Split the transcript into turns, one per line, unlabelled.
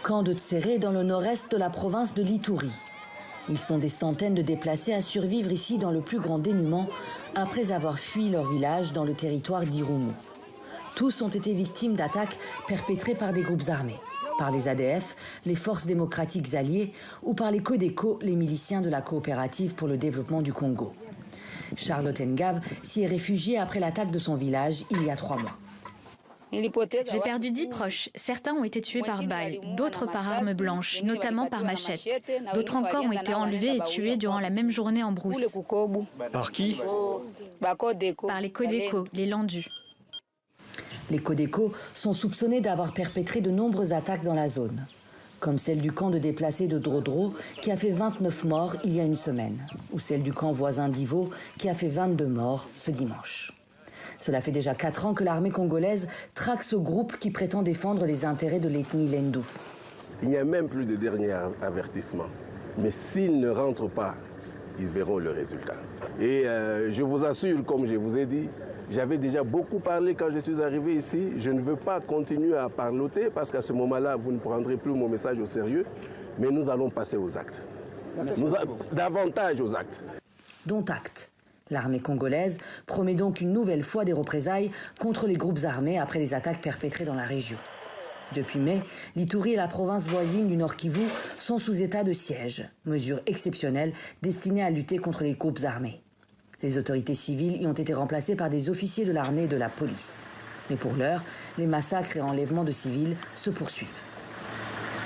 Camp de Tséré dans le nord-est de la province de l'Ituri. Ils sont des centaines de déplacés à survivre ici dans le plus grand dénuement après avoir fui leur village dans le territoire d'Irumu. Tous ont été victimes d'attaques perpétrées par des groupes armés, par les ADF, les forces démocratiques alliées ou par les Codeco, les miliciens de la coopérative pour le développement du Congo. Charlotte Ngave s'y est réfugiée après l'attaque de son village il y a 3 mois.
J'ai perdu 10 proches. Certains ont été tués par balles, d'autres par armes blanches, notamment par machette. D'autres encore ont été enlevés et tués durant la même journée en brousse.
Par qui?
Par les Codeco, les Landus.
Les Codeco sont soupçonnés d'avoir perpétré de nombreuses attaques dans la zone, comme celle du camp de déplacés de Drodro qui a fait 29 morts il y a une semaine, ou celle du camp voisin d'Ivo qui a fait 22 morts ce dimanche. Cela fait déjà 4 ans que l'armée congolaise traque ce groupe qui prétend défendre les intérêts de l'ethnie Lendu.
Il n'y a même plus de dernier avertissement. Mais s'ils ne rentrent pas, ils verront le résultat. Et je vous assure, comme je vous ai dit, j'avais déjà beaucoup parlé quand je suis arrivé ici. Je ne veux pas continuer à parloter parce qu'à ce moment-là, vous ne prendrez plus mon message au sérieux. Mais nous allons passer aux actes. Davantage aux actes.
Dont acte. L'armée congolaise promet donc une nouvelle fois des représailles contre les groupes armés après les attaques perpétrées dans la région. Depuis mai, l'Ituri et la province voisine du Nord Kivu sont sous état de siège, mesure exceptionnelle destinée à lutter contre les groupes armés. Les autorités civiles y ont été remplacées par des officiers de l'armée et de la police. Mais pour l'heure, les massacres et enlèvements de civils se poursuivent.